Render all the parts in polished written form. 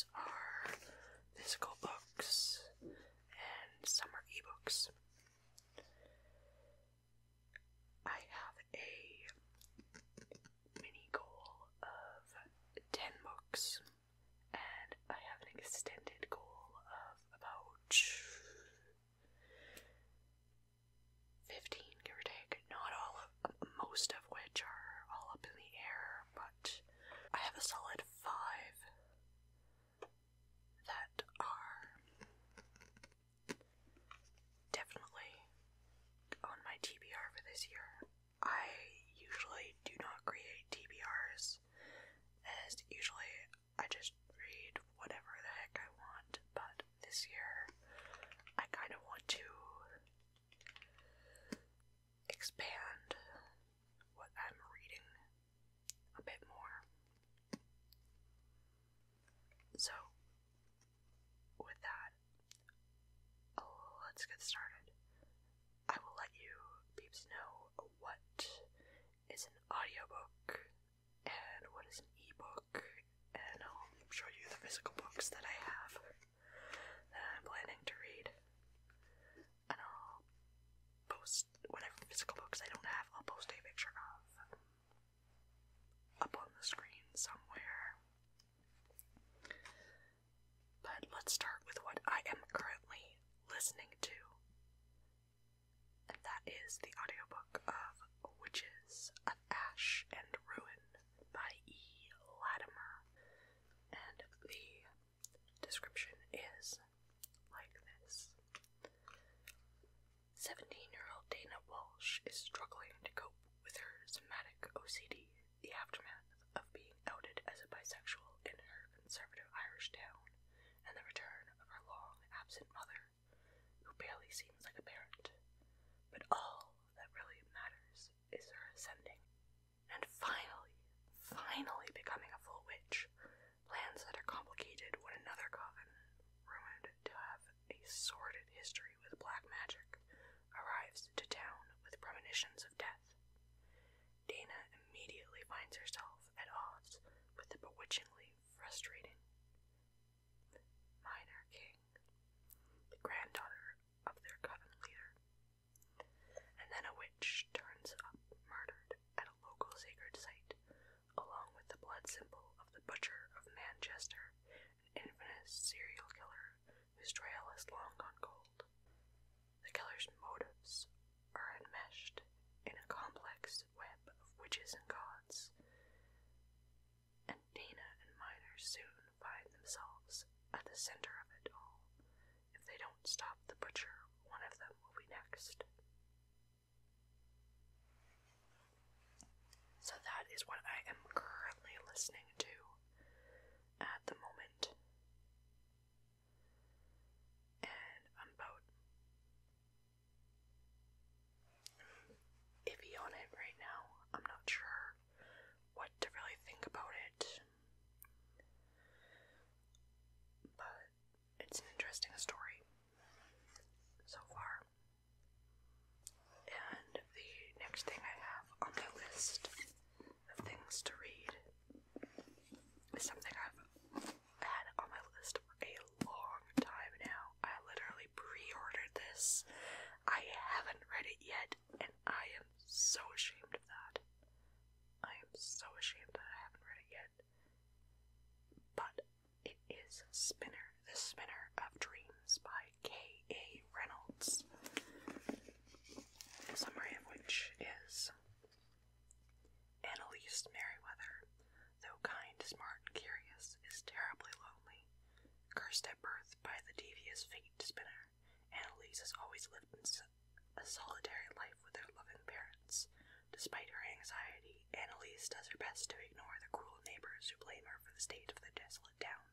books are physical books and some are ebooks. I have a mini goal of 10 books, and I have an extended goal of about 15, give or take. Not all of, most of which are all up in the air, but I have a solid 5 that are definitely on my TBR for this year. I usually do not create TBRs, as usually I just read whatever the heck I want, but this year I kind of want to expand what I'm reading a bit more. So, with that, let's get started. I will let you peeps know what is an audiobook and what is an ebook, and I'll show you the physical books that I have that I'm planning to read. And I'll post whatever physical books I don't have, I'll post a picture of up on the screen somewhere. But let's start with what I am currently listening to, and that is the audiobook of Witches of Ash and Ruin by E. Latimer, and the description is like this. 17-year-old Dana Walsh is struggling to cope with her somatic OCD, the aftermath of being outed as a bisexual in her conservative Irish town, and the return of her long-absent mother, who barely seems like a parent. But all that really matters is her ascending, and finally becoming a full witch. Plans that are complicated when another coven, rumored to have a sordid history with black magic, arrives to town with premonitions of death. Dana immediately finds herself at odds with the bewitchingly frustrating Minor King, the granddaughter of their coven leader. And then a witch turns up murdered at a local sacred site, along with the blood symbol of the Butcher of Manchester, an infamous serial killer whose trail has long gone cold. The killer's motives are enmeshed in a complex web of witches and gods, and Dana and Minor soon find themselves at the center of it all. If they don't stop the Butcher, one of them will be next. So that is what I am currently listening to at the moment. And I'm about iffy on it right now. I'm not sure what to really think about it. But it's an interesting story so far. And the next thing I have on my list of things to read is something I've had on my list for a long time now. I literally pre-ordered this. I haven't read it yet, and I am so ashamed of that. I am so ashamed that I haven't read it yet. But it is Spinner, The Spinner of Dreams by K.A. Reynolds. The summary of which is: Annalise Merriweather, though kind, smart, and curious, is terribly lonely. Cursed at birth by the devious fate spinner, Annalise has always lived a solitary life with her loving parents. Despite her anxiety, Annalise does her best to ignore the cruel neighbors who blame her for the state of their desolate town.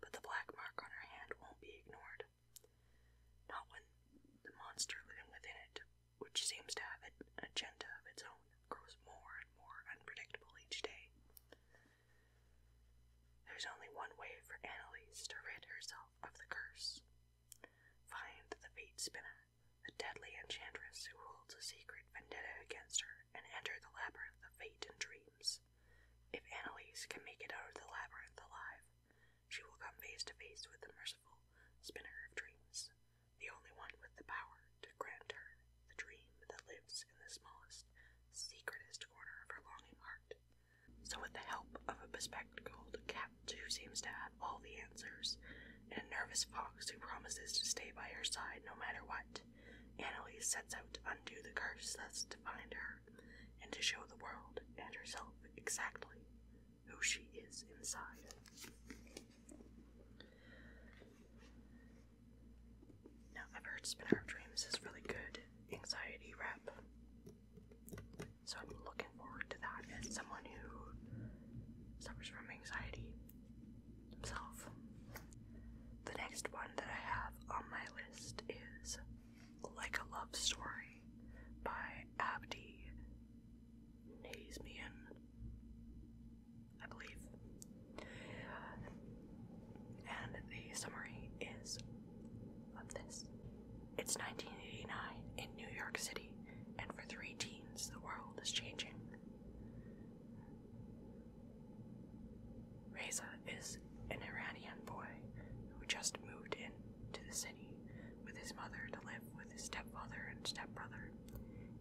But the black mark on her hand won't be ignored. Not when the monster living within it, which seems to have an agenda of its own, grows more and more unpredictable each day. There's only one way for Annalise to rid herself of the curse. Find the fate spinner, the deadly enchantress who holds a secret vendetta against her, and enter the labyrinth of fate and dreams. If Annalise can make it out of the labyrinth alive, she will come face to face with the merciful spinner of dreams, the only one with the power to grant her the dream that lives in the smallest, secretest corner of her longing heart. So with the help of a bespectacled cat who seems to have all the answers, and a nervous fox who promises to stay by her side no matter what, Angellic sets out to undo the curse that's defined her, and to show the world and herself exactly who she is inside. Now, I've heard Spinner of Dreams is really good anxiety rep, so I'm looking forward to that as someone who suffers from anxiety himself. The next one that I have on my list is Like a Love Story by Abdi Nazemian, I believe. And the summary is of this. It's 1989 in New York City, and for 3 teens, the world is changing. Reza is an Iranian boy who just moved into the city with his mother to live with his stepfather and stepbrother.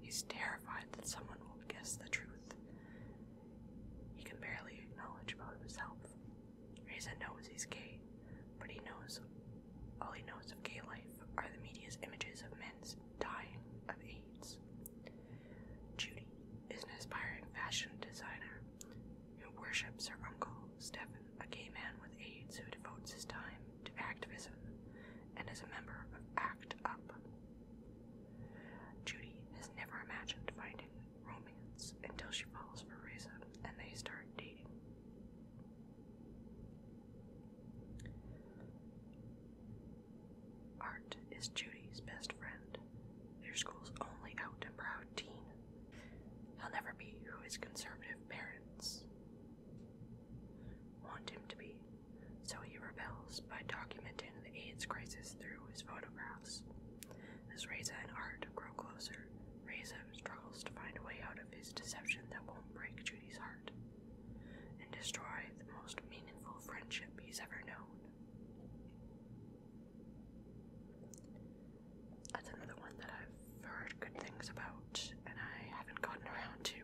He's terrified that someone will guess the truth. He can barely acknowledge about himself. Reza knows he's gay, but all he knows of gay life are the media's images of men dying of AIDS. Judy is an aspiring fashion designer who worships her uncle, Stefan, a gay man with AIDS who devotes his time to activism and is a member of ACT UP. Judy has never imagined finding romance until she falls for Reza and they start dating. Art is Judy's best friend, their school's only out and proud teen. He'll never be who his conservative parents want him to be, so he rebels by documenting the AIDS crisis through his photographs. As Reza and Art grow closer, Reza struggles to find a way out of his deception that won't break Judy's heart and destroy the most meaningful friendship he's ever known. That's another one that I've heard good things about, and I haven't gotten around to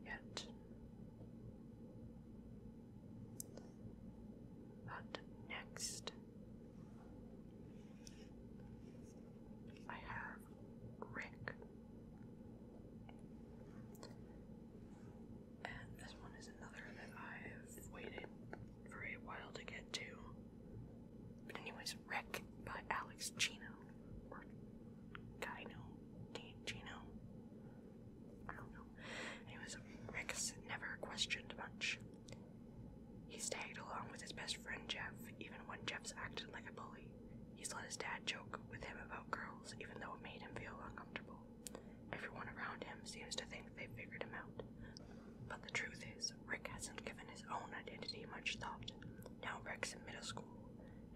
yet. But next, I have Rick. And this one is another that I've waited for a while to get to. But anyways, Rick by Alex Chino. Or Gino. Gino. I don't know. Anyways, Rick's never questioned much. He's tagged along with his best friend Jeff, even when Jeff's acted like a bully. He's let his dad joke with him about girls, even though it made him feel uncomfortable. Everyone around him seems to think they figured him out. But the truth is, Rick hasn't given his own identity much thought. Now Rick's in middle school,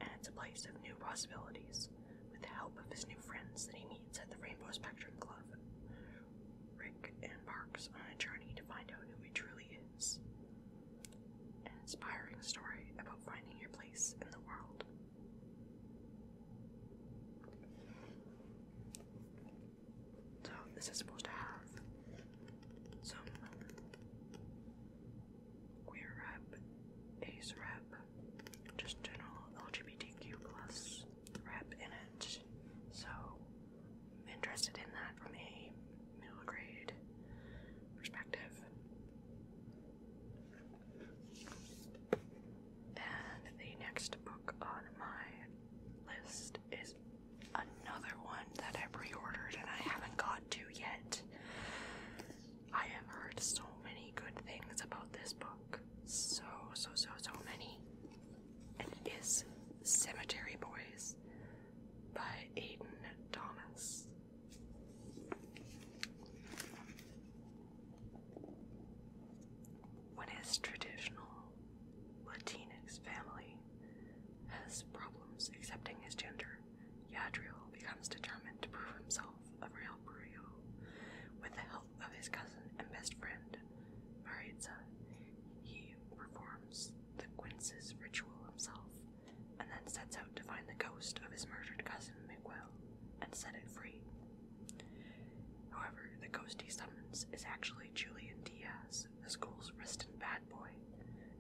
and it's a place of new possibilities, with the help of his new friends that he meets at the Rainbow Spectrum Club. Rick embarks on a journey to find out who he truly is. An inspiring story about finding your place in the world. So this is supposed to have some queer rap, ace rap, just general LGBTQ plus rap in it. So I'm interested in that from a middle grade perspective. And the next book on my list is another one that I pre-ordered and I haven't got to yet. I have heard so many good things about this book. So many. And it is Cemetery Boys by Aiden Thomas. When his traditional Latinx family has problems accepting his gender, Yadriel becomes determined to prove himself a real Burial. With the help of his cousin and best friend, Maritza, he performs the commences ritual himself, and then sets out to find the ghost of his murdered cousin Miguel and set it free. However, the ghost he summons is actually Julian Diaz, the school's resident bad boy,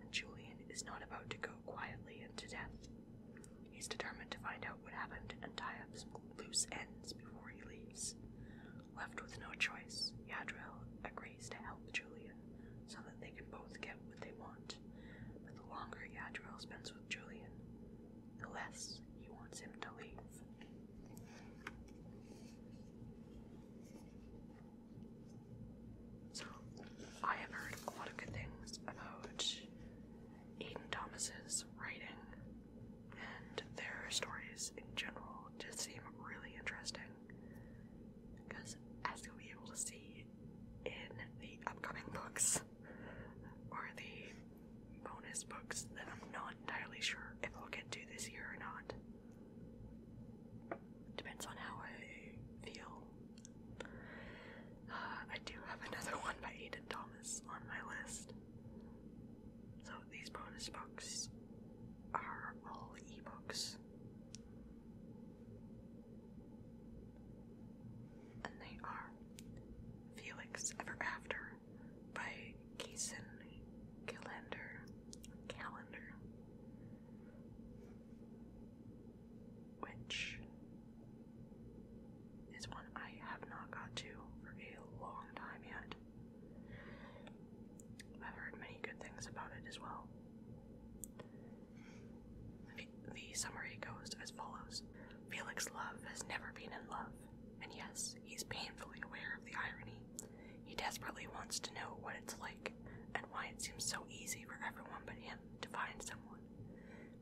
and Julian is not about to go quietly into death. He's determined to find out what happened and tie up some loose ends before he leaves. Left with no choice, Yadriel agrees to help Julian so that they can both get what they want. But the longer Yadriel spends with Julian, the less he wants him to leave. So, I have heard a lot of good things about Aidan Thomas's writing, and their stories in general just seem really interesting, because as you'll be able to see in the upcoming books, or the bonus books that I'm not entirely sure if I'll get to this year or not. Depends on how I feel. I do have another one by Aidan Thomas on my list. So these bonus books are all ebooks. And they are Felix Ever After by Kaysen Calendar, which is one I have not got to for a long time yet. I've heard many good things about it as well. The summary goes as follows. Felix's love has never been in love, and yes, he's painfully aware of the irony. He desperately wants to know what it's like, and why it seems so easy for everyone but him to find someone.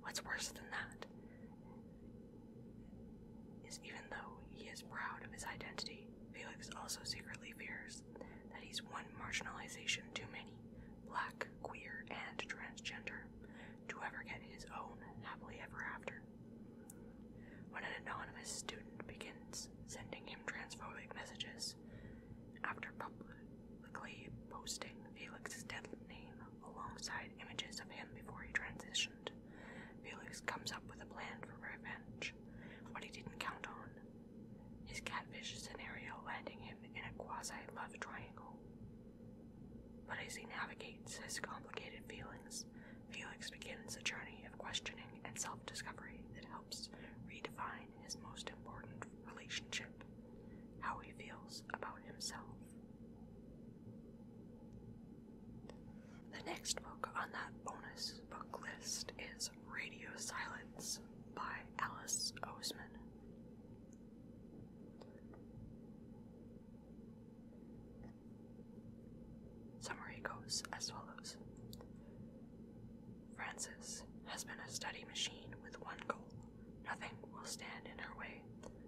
What's worse than that is, even though he is proud of his identity, Felix also secretly fears that he's one marginalization too many, black, queer, and transgender, to ever get his own happily ever after. When an anonymous student begins sending him transphobic messages, after publicly posting Felix's dead name alongside images of him before he transitioned, Felix comes up with a plan for revenge, what he didn't count on. His catfish scenario landing him in a quasi-love triangle. But as he navigates his complicated feelings, Felix begins a journey of questioning and self-discovery that helps redefine his most important relationship, how he feels about himself. The next book on that bonus book list is Radio Silence by Alice Oseman. Summary goes as follows. Frances has been a study machine with one goal. Nothing will stand in her way.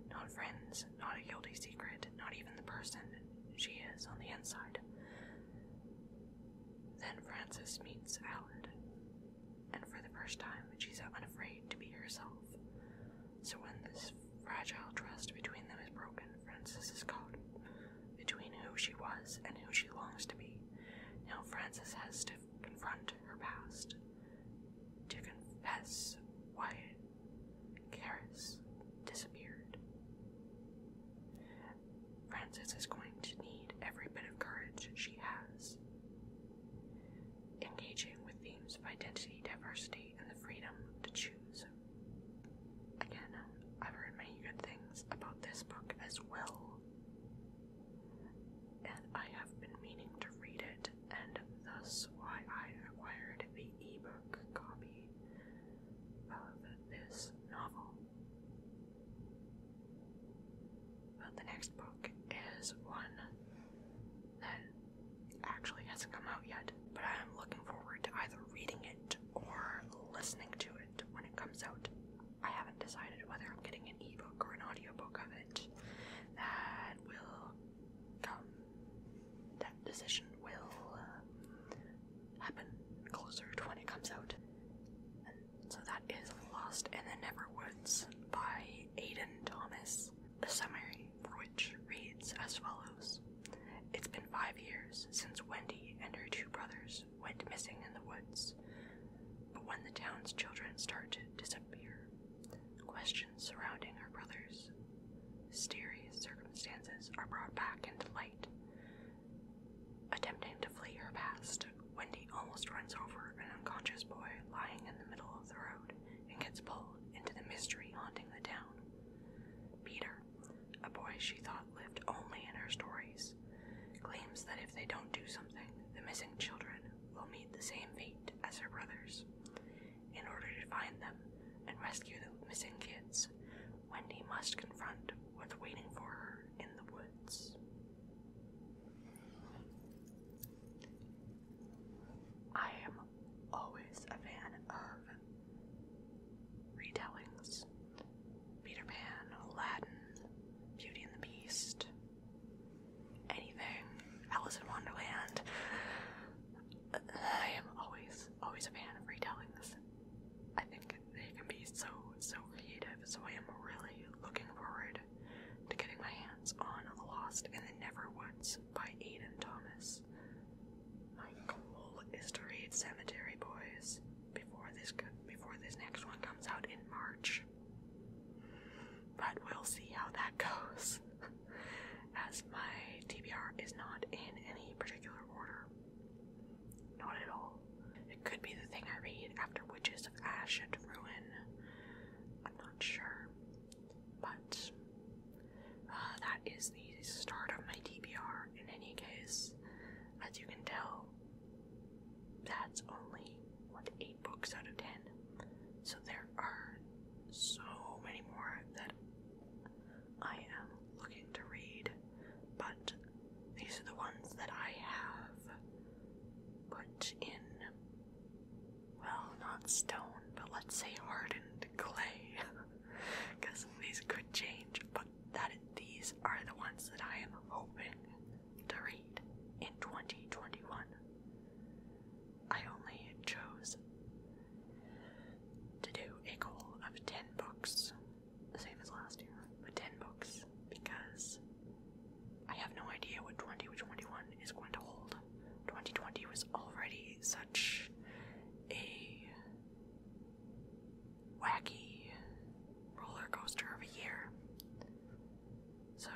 Not friends, not a guilty secret, not even the person she is on the inside. Then Frances meets Alad, and for the first time she's unafraid to be herself. So when this fragile trust between them is broken, Frances is caught between who she was and who she longs to be. Now Frances has to confront her past, to confess why Karis disappeared. Frances is going to need every bit of courage she has, engaging with themes of identity, diversity, and the freedom to choose. Again, I've heard many good things about this book as well, and I have been meaning to read it, and thus why I acquired the ebook copy of this novel. But the next book is one that actually hasn't come out yet, but I am looking forward to either reading it or listening to it when it comes out. I haven't decided whether I'm getting an ebook or an audiobook of it. That decision will happen closer to when it comes out. And so that is Lost in the Neverwoods by Aidan Thomas, a summary for which reads as follows. It's been 5 years since Wendy and her 2 brothers went missing in the woods. But when the town's children start to disappear, questions surrounding her brother's mysterious circumstances are brought back into light. Attempting to flee her past, Wendy almost runs over an unconscious boy lying in the middle of the road and gets pulled into the mystery haunting the town. Peter, a boy she thought lived only in her stories, claims that if they don't do something, the missing children will meet the same fate as her brothers. In order to find them and rescue the missing kids, Wendy must confront what's waiting for her in the woods. I am always a fan of retellings. Peter Pan, Aladdin, Beauty and the Beast, anything, Alice in Wonderland. I am always a fan of retellings. I think they can be so creative, so I am really looking forward to getting my hands on Lost in the Neverwoods by Aidan Thomas. My goal is to read Cemetery Boys before this next one comes out in March. But we'll see how that goes, as my TBR is not in any particular order. Not at all. It could be the thing I read after Witches of Ash and Ruin. I'm not sure. But that is the start of my TBR in any case. As you can tell, that's only, 8 books out of 10. So there are so many more that I am looking to read. But these are the ones that I have put in, well, not stone, but let's say hardened clay. Because these could change, but these are the ones that I am hoping to read in 2021. I only chose to do a goal of 10 books, the same as last year, but 10 books, because I have no idea what 2021 is going to hold. 2020 was already such a wacky roller coaster of a year. So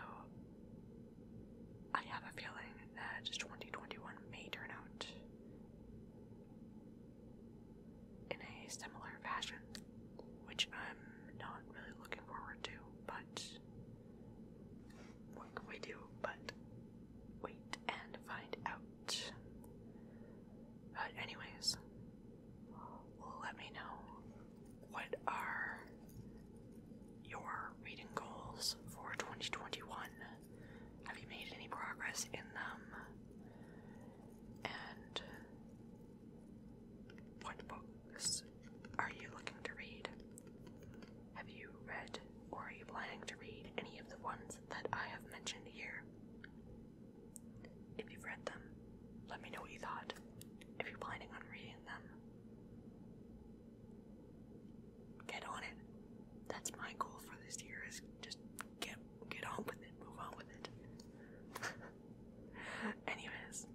I have a feeling that 2021 may turn out in a similar fashion, which I'm not really looking forward to, but what can we do but wait and find out. But anyways, let me know, what are your reading goals for 2021? Have you made any progress in them? And what books are you looking to read? Have you read, or are you planning to read, any of the ones that I have mentioned here? If you've read them, let me know what you thought. If you're planning on reading them, get on it. That's my goal for this year, is just get on with it, move on with it. Anyways,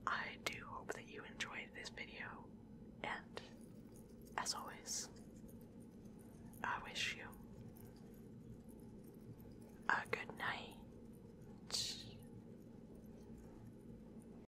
I do hope that you enjoyed this video, and as always, I wish you a good